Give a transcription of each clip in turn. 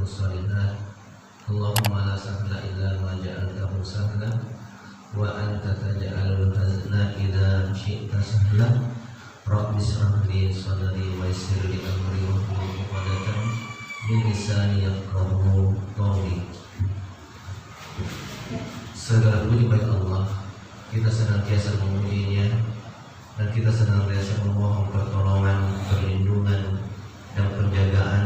الصالحات اللهم لا سهل إلا ما جعلته سهلا وأنت تجعل الحزن إذا شئت سهلا رب اشرح لي صدري ويسر لي أمري واحلل عقدة من لساني يفقهوا قولي. Segala puji bagi Allah, kita senantiasa memujinya dan kita senantiasa memohon pertolongan, perlindungan dan penjagaan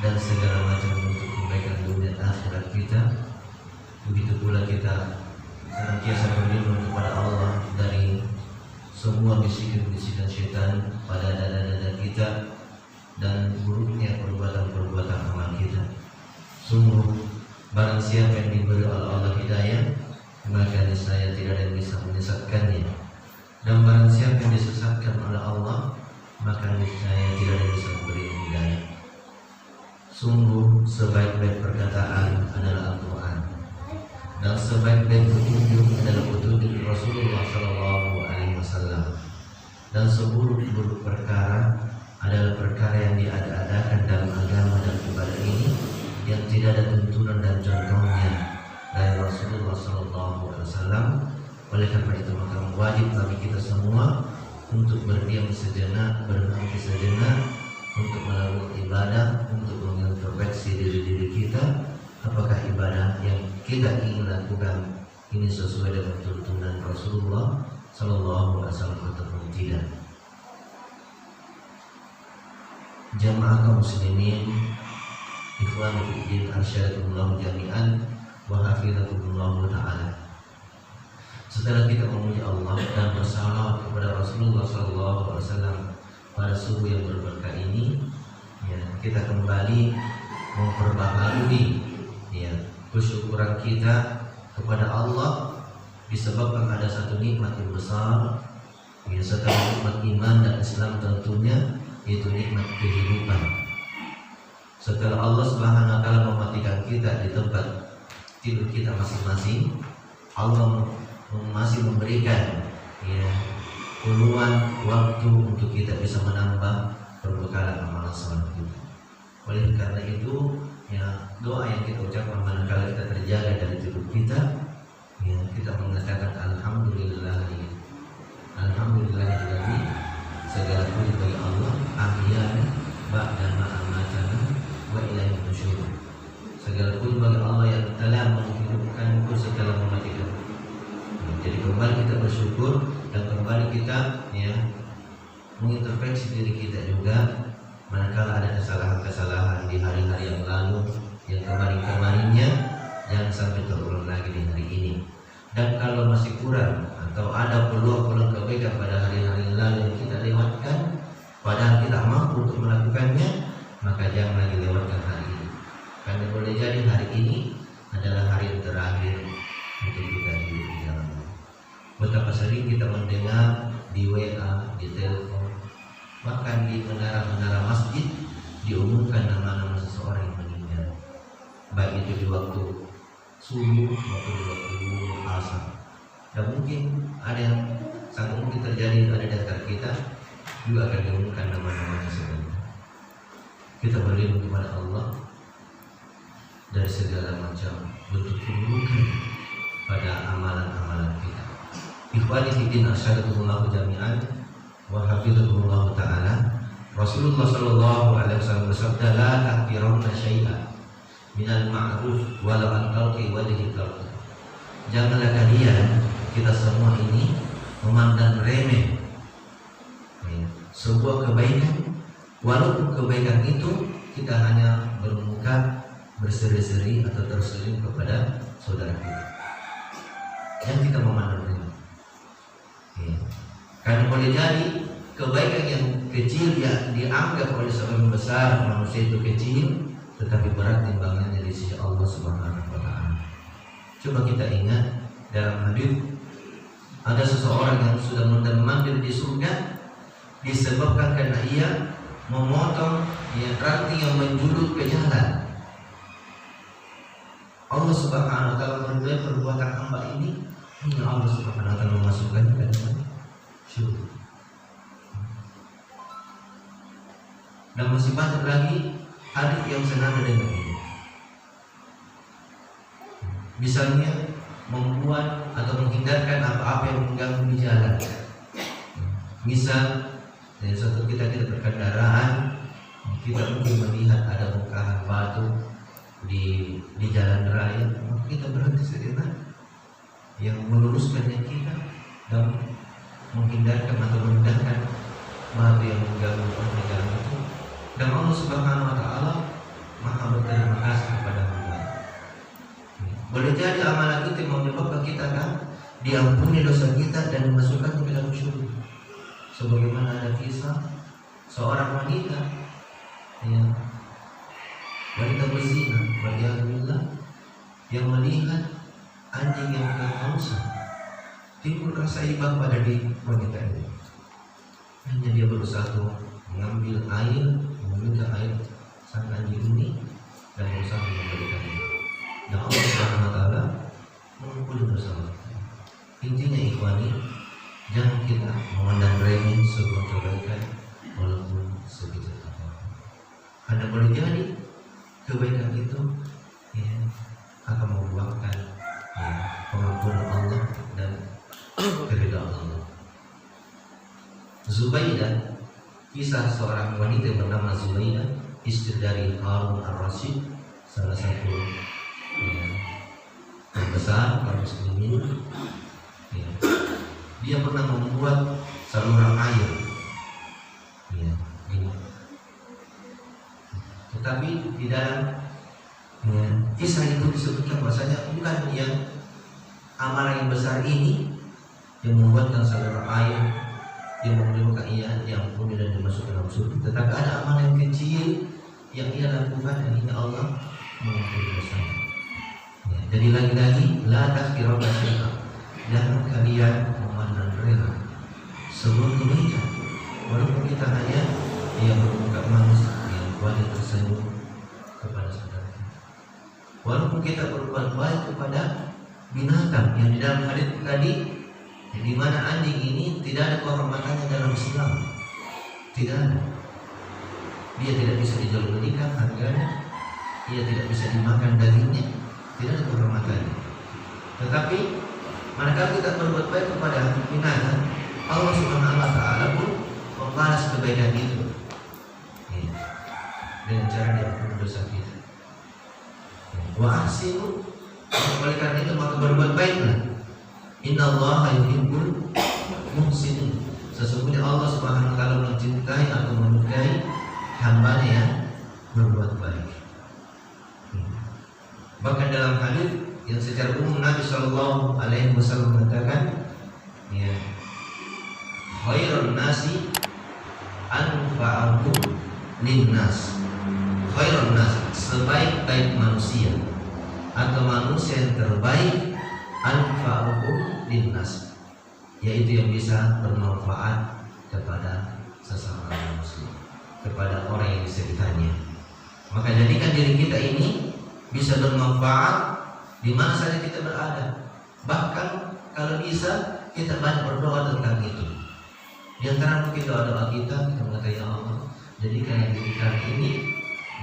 dan segala macam bentuk kebaikan dunia akhirat kita. Begitu pula kita senantiasa berlindung kepada Allah dari semua bisikan-bisikan syaitan pada dada-dada kita dan buruknya perbuatan-perbuatan amal kita. Sungguh barang siapa yang diberi oleh Allah hidayah, maka niscaya tidak ada yang bisa menyesatkannya. Dan barang siapa yang disesatkan oleh Allah, maka niscaya tidak ada yang bisa memberi hidayah. Sungguh sebaik-baik perkataan adalah Al-Quran, dan sebaik-baik petunjuk adalah petunjuk Rasulullah SAW, dan seburuk-buruk perkara adalah perkara yang diada-adakan dalam agama dan ibadah ini yang tidak ada tuntunan dan contohnya dari Rasulullah SAW. Oleh karena itu maka wajib bagi kita semua untuk berdiam sejenak, berhenti sejenak, untuk melakukan ibadah, untuk mengintrospeksi diri kita, apakah ibadah yang kita ingin lakukan ini sesuai dengan tuntunan Rasulullah SAW ataupun tidak. Jamaah kaum muslimin, ikhwan fiddin, arsyadakumullah jami'an wa hafizakumullah ta'ala. Setelah kita memuji Allah dan bersalawat kepada Rasulullah SAW pada subuh yang berberkah ini, ya, kita kembali memperbaharui kesyukuran kita kepada Allah disebabkan ada satu nikmat yang besar, ya, setelah nikmat iman dan Islam tentunya, yaitu nikmat kehidupan. Setelah Allah Subhanahu wa taala mematikan kita di tempat tidur kita masing-masing, Allah masih memberikan, ya, peluang waktu untuk kita bisa menambah perbekalan amalan saleh kita. Oleh karena itu, ya, doa yang kita ucapkan manakala kita terjaga dari tidur kita, ya, kita mengatakan alhamdulillah, alhamdulillahilladzi, segala puji bagi Allah, ahyana ba'da ma amatana wa ilaihi nusyur. Segala puji bagi Allah yang telah menghidupkanku setelah mematikan. Jadi kembali kita bersyukur dan kembali kita, ya, mengintrospeksi diri kita juga manakala ada kesalahan-kesalahan di hari-hari yang lalu, yang kemarin-kemarinnya, jangan sampai terulang lagi di hari ini. Dan kalau masih kurang atau ada peluang-peluang kebaikan pada hari-hari yang lalu yang kita lewatkan, padahal kita mampu untuk melakukannya, maka jangan lagi lewatkan hari ini. Karena boleh jadi hari ini adalah hari yang terakhir untuk kita hidup di dalamnya. Betapa sering kita mendengar di WA, di telepon, bahkan di menara-menara masjid diumumkan nama-nama seseorang yang meninggal, baik itu di waktu subuh maupun di waktu asar. Dan mungkin ada yang sangat mungkin terjadi ada di antara kita juga akan diumumkan nama-nama tersebut. Kita berlindung kepada Allah dari segala macam bentuk keburukan pada amalan-amalan kita. Ikhwani fiddin, asyhadu jami'an wa hafizakumullah ta'ala. Rasulullah sallallahu alaihi wasallam bersabda, la tahqiranna syai'an minal ma'ruf walau an talqi wajhi talqi. Janganlah kalian, kita semua ini, memandang remeh, ya, sebuah kebaikan, walaupun kebaikan itu kita hanya bermuka, berseri-seri atau tersenyum kepada saudara kita, yang kita memandang remeh. Ya. Karena boleh jadi kebaikan yang kecil yang dianggap oleh seorang besar manusia itu kecil, tetapi berat timbangannya di sisi Allah Subhanahu wa taala. Coba kita ingat dalam hadis ada seseorang yang sudah mendapatkan di surga disebabkan karena ia memotong, ya, ranting yang menjulur ke jalan. Allah Subhanahu wa taala menilai perbuatan hamba ini, hingga Allah Subhanahu wa taala memasukkannya ke dalam syurga. Dan masih banyak lagi hadis yang senada dengan ini. misalnya membuat atau menghindarkan apa-apa yang mengganggu di jalan. Misal dari suatu kita berkendaraan, kita mungkin melihat ada bongkahan batu di jalan raya, maka kita berhenti sejenak yang meluruskan yang kita dan menghindarkan atau memindahkan batu yang mengganggu di jalan itu. Dan Allah Subhanahu wa Ta'ala Maha berterima kasih kepada hamba. Boleh jadi amalan itu menyebabkan kita kan diampuni dosa kita dan dimasukkan ke dalam surga. Sebagaimana ada kisah seorang wanita yang wanita berzina, waliyahulillah, yang melihat anjing yang kehausan, timbul rasa iba pada diri wanita ini. Hanya dia berusaha mengambil air, meminta air sang anjing ini dan berusaha memberikannya. Dan Allah Subhanahu wa Ta'ala mengampuni dosa kita. Intinya ikhwani, jangan kita memandang remeh sebuah kebaikan walaupun sedikit apapun. Karena boleh jadi kebaikan itu akan membuahkan pengampunan Allah dan keridhaan Allah. Zubaidah, kisah seorang wanita yang bernama Zubaidah, istri dari Harun ar-Rasyid, salah satu terbesar kaum muslimin. Dia pernah membuat saluran air, tetapi di dalam kisah itu disebutkan bahwasanya bukan yang amalan yang besar ini yang membuatkan saluran air yang menyebabkan ia diampuni dan dimasukkan dalam surga, tetapi ada amalan yang kecil yang ia lakukan dan ini Allah mengampuni dosanya. Jadi lagi-lagi la tahqiranna syai'an, jangan kalian memandang remeh sebuah kebaikan walaupun kita hanya berbuka manis yang wajib tersenyum kepada saudara kita, walaupun kita berbuat baik kepada binatang yang di dalam hadis tadi, di mana anjing ini tidak ada kehormatannya dalam Islam, tidak ada. Dia tidak bisa dijual belikan harganya, dia tidak bisa dimakan dagingnya, tidak ada kehormatannya. Tetapi manakala kita berbuat baik kepada binatang, Allah Subhanahu wa Ta'ala pun membalas kebaikan itu dengan cara diampuni dosa kita. Wa ahsinu, oleh karena itu maka berbuat baiklah. Innallaha yuhibbul muhsinin, sesungguhnya Allah Subhanahu wa Ta'ala mencintai atau menyukai hamba-Nya yang berbuat baik. Bahkan dalam hadis yang secara umum Nabi Shallallahu Alaihi Wasallam mengatakan, khairun nasi anfa'uhum linnas. Khairun nasi, sebaik-baik manusia atau manusia yang terbaik, anfa'uhum linnas, yaitu yang bisa bermanfaat kepada sesama manusia, kepada orang yang di sekitarnya. Maka jadikan diri kita ini bisa bermanfaat di mana saja kita berada. Bahkan kalau bisa kita banyak berdoa tentang itu. Di antara mungkin doa-doa kita mengatakan, ya Allah, jadikan diri kami ini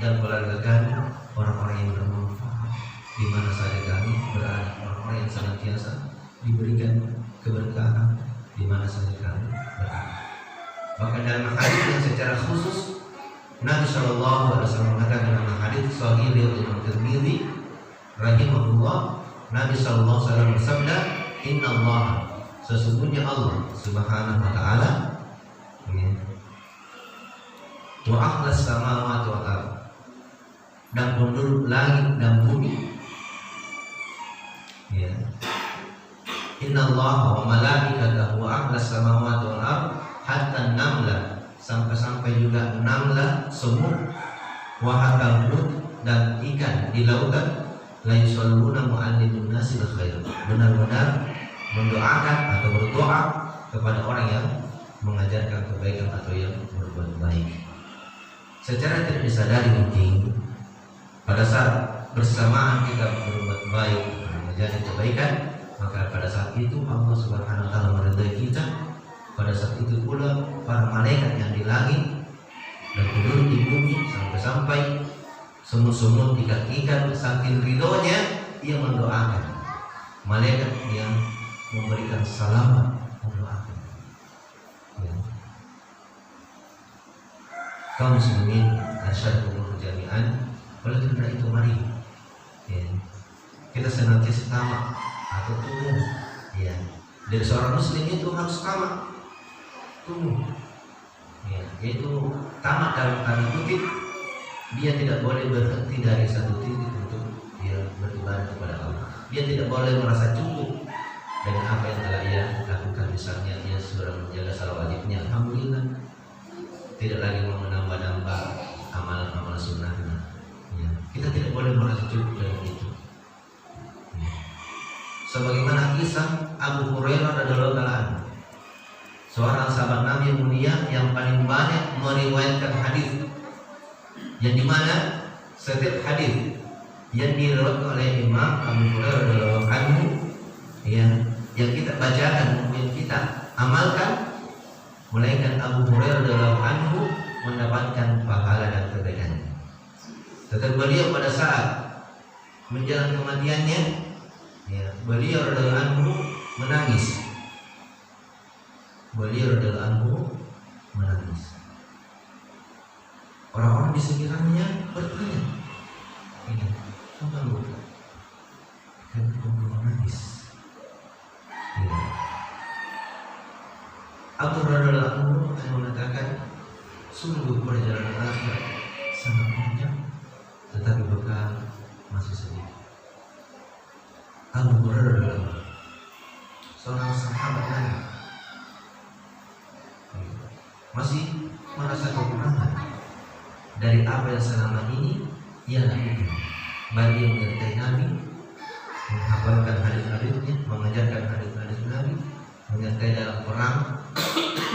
dan keluarga kami orang-orang yang bermanfaat di mana saja kami berada, orang-orang yang senantiasa diberikan keberkahan di mana saja kami berada. Bahkan dalam hadis yang secara khusus Nabi Shallallahu Alaihi Wasallam mengatakan dalam hadis Sahih riwayat Imam Tirmidzi rahimahullah, Nabi Shallallahu Alaihi Wasallam bersabda, Inna Allah, sesungguhnya Allah Subhanahu Wa Taala wa akhlas samawati wal ardh, dan penduduk langit dan bumi. Inna Allah wa malaikatahu wa akhlas samawati wal ardh hatta namla, sampai juga namlah semut, wahakal dan ikan di lautan, la yusalluna mu'allimun nasi bil khair, benar-benar mendoakan atau berdoa kepada orang yang mengajarkan kebaikan atau yang berbuat baik. Secara tidak disadari mungkin pada saat bersamaan kita berbuat baik, mengajarkan kebaikan, maka pada saat itu Allah Subhanahu wa Ta'ala meridai kita. Pada saat itu pula para malaikat yang di langit dan penduduk di bumi, sampai-sampai semut-semut ikan-ikan saking ridhonya ia mendoakan. Malaikat yang memberikan selamat mendoakan. Ya. Kaum muslimin asyhadu jami'an, oleh karena itu mari ya, kita senantiasa tamak atau tumbuh ya. Dari seorang muslim itu harus tamak, tumbuh ya, yaitu tamak dalam tanda kutip, dia tidak boleh berhenti dari satu titik untuk dia beribadah kepada Allah. Dia tidak boleh merasa cukup dengan apa yang telah ia lakukan. Misalnya dia sudah menjaga salat wajibnya, alhamdulillah, tidak lagi mau menambah-nambah amalan-amalan sunnahnya ya. Kita tidak boleh merasa cukup dengan itu ya. Sebagaimana kisah Abu Hurairah radhiyallahu anhu, seorang sahabat Nabi yang mulia yang paling banyak meriwayatkan hadis, yang dimana setiap hadis yang diriwayatkan oleh Imam Abu Hurairah radhiyallahu anhu yang kita bacakan, yang kita amalkan, melainkan Abu Hurairah radhiyallahu anhu mendapatkan pahala dan kebaikan. Tetapi beliau pada saat menjelang kematiannya ya, beliau radhiyallahu anhu menangis. Beliau radhiyallahu anhu menangis. Orang-orang di sekitarnya bertanya, ini apa lu? Kenapa kamu menangis? Ya. Abu Hurairah radhiyallahu anhu mengatakan, sungguh perjalanan akhirat sangat panjang, tetapi bekal masih sedikit. Abu Hurairah seorang sahabat Nabi masih merasa kekurangan dari apa yang selama ini ia lakukan. Bagi yang menyertai Nabi, menghafalkan hadis-hadisnya, mengajarkan hadis-hadis Nabi, menyertai dalam perang,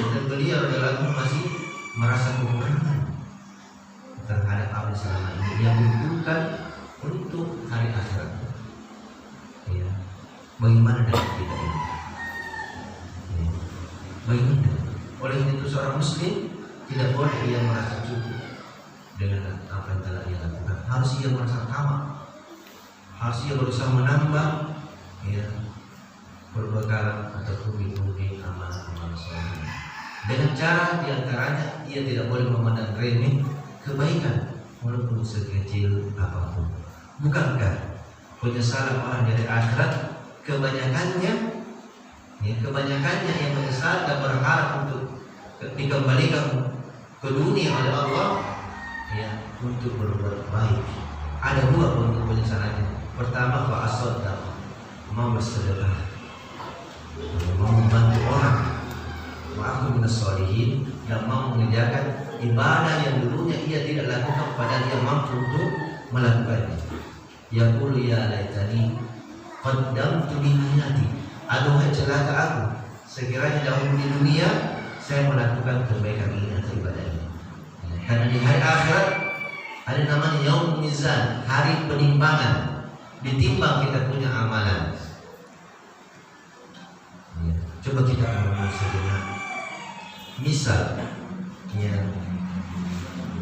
dan beliau dalam masih merasa kekurangan terhadap apa yang selama ini ia butuhkan untuk hari akhirat. Ya. Bagaimana dengan kita ini? Ya. Bagaimana? Oleh itu seorang muslim tidak boleh ia merasa cukup dengan apa yang telah ia lakukan. Harus ia merasa tamak, harus ia berusaha menambah ya, perbekalan atau pundi-pundi amal-amal soleh. Dengan cara diantaranya ia tidak boleh memandang remeh kebaikan walaupun sekecil apapun. Bukankah penyesalan orang dari akhirat kebanyakannya yang menyesal dan berharap untuk dikembalikan ke dunia oleh Allah ya, untuk berbuat baik. Ada dua bentuk penyesalannya. Pertama, fa'asodaq, mau bersedekah, mau membantu orang, wa'akum minas sholihin, dan mau mengerjakan ibadah yang dulunya ia tidak lakukan padahal ia mampu untuk melakukannya. Yaqulu ya laitani qaddamtu li hayati, aduhai celaka aku, sekiranya dahulu di dunia saya melakukan kebaikan ini atau ibadah ini. Karena di hari akhirat ada namanya yaumul mizan, hari penimbangan, ditimbang kita punya amalan. Ya, coba kita mengenal sejenak. Misal, ya,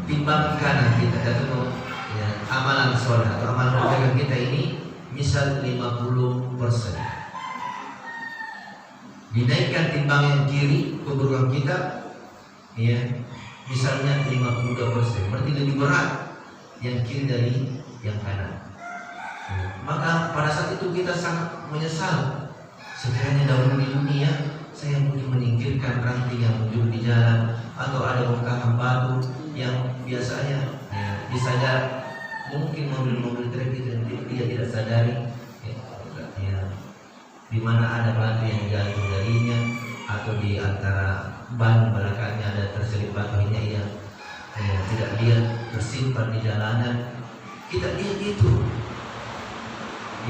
timbangan kanan kita atau ya, amalan soleh atau amalan kebaikan kita ini, misal 50%. Dinaikkan timbang yang kiri keburukan kita, ya, misalnya 52%, berarti lebih berat yang kiri dari yang kanan. Maka pada saat itu kita sangat menyesal. Sekiranya dahulu di dunia saya mungkin menyingkirkan ranting yang muncul di jalan, atau ada bongkahan batu yang biasanya ya, disadar mungkin mobil-mobil truk itu dia tidak sadari ya, di mana ada batu yang gantung darinya, atau di antara ban belakangnya ada terselip batunya yang tidak dia tersimpan di jalanan. Kita lihat itu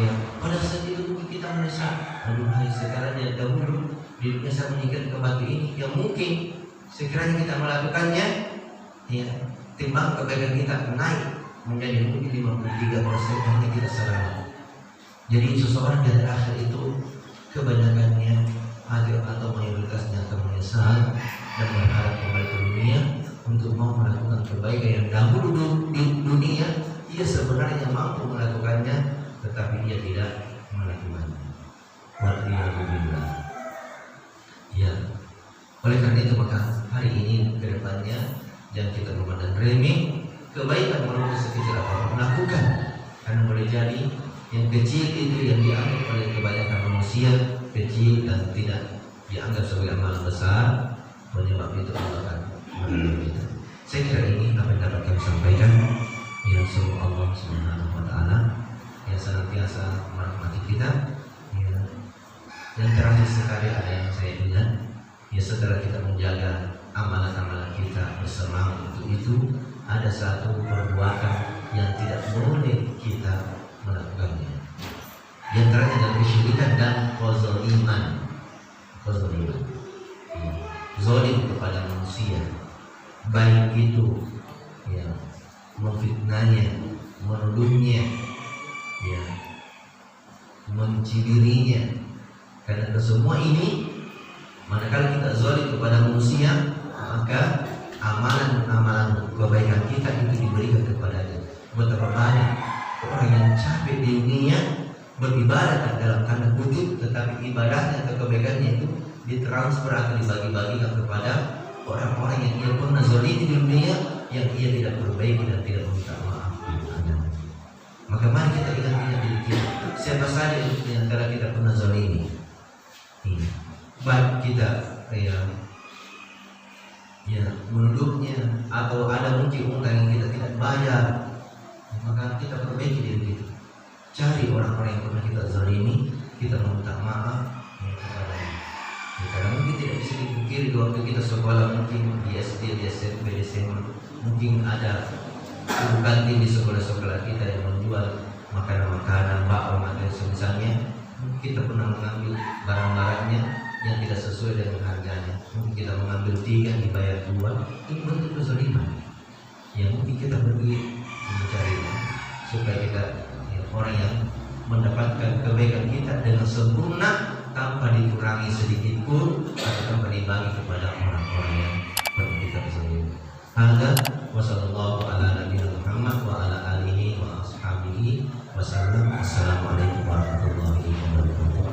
ya, pada saat itu mungkin kita merasa, aduh hai, sekiranya dahulu di dunia saya menyingkirkan ke batu ini, yang mungkin sekiranya kita melakukannya ya, timbang kebaikan kita naik menjadi mungkin 53% hanya kita selamat. Jadi seseorang dari akhir itu kebanyakannya atau mayoritasnya akan menyesal dan berharap kembali ke dunia untuk mau melakukan kebaikan yang dahulu di dunia ia sebenarnya mampu melakukannya, tetapi ia tidak melakukannya. Walhamdulillah. Ya, oleh karena itu maka hari ini ke depannya jangan kita memandang remeh kebaikan walaupun sekecil apapun lakukan, karena boleh jadi yang kecil itu yang dianggap oleh kebanyakan manusia kecil dan tidak dianggap sebagai amalan besar, penyebab itu Allah akan menolong kita. Saya kira ini apa yang dapat kami sampaikan. Ya, semoga Allah Subhanahu wa taala yang senantiasa merahmati kita. Ya. Dan terakhir sekali ada yang saya ingat, ya setelah kita menjaga amalan-amalan kita bersemangat untuk itu, ada satu perbuatan yang tidak boleh kita melakukannya. Di antaranya adalah kesyirikan dan kezaliman. Zalim kepada manusia, baik itu ya memfitnahnya, menuduhnya, ya mencibirinya. Karena semua ini, manakala kita zalim kepada manusia, maka amalan-amalan kebaikan kita itu diberikan kepadanya. Betapa banyak orang yang capek di dunia beribadah dalam tanda kutip, tetapi ibadahnya atau kebaikannya itu ditransfer atau dibagi-bagikan kepada orang-orang yang ia pernah zalimi di dunia, yang ia tidak perbaiki dan tidak meminta maaf kepadanya. Maka mari kita ingat diri kita, siapa saja di antara kita pernah zalimi, baik kita ya menuduhnya atau ada mungkin utang yang kita tidak bayar, maka kita perbaiki diri kita. Cari orang-orang yang pernah kita zalimi, kita meminta maaf kepadanya. Karena mungkin tidak bisa dipungkiri di waktu kita sekolah, mungkin di SD, di SMP, di SMA, mungkin ada ibu kantin di sekolah-sekolah kita yang menjual makanan-makanan, bakso, dan semisalnya. Kita pernah mengambil barang-barangnya yang tidak sesuai dengan harganya. Mungkin kita mengambil 3 dibayar 2, ini bentuk kezaliman. Ya mungkin kita pergi mencarinya supaya kita orang yang mendapatkan kebaikan kita dengan sempurna tanpa dikurangi sedikit pun atau tanpa dibagi kepada orang-orang yang perlu kita kezaliman. Hadza wa sallallahu ala nabiyina Muhammad wa ala alihi wa ashabihi wasallam. Assalamualaikum warahmatullahi wabarakatuh.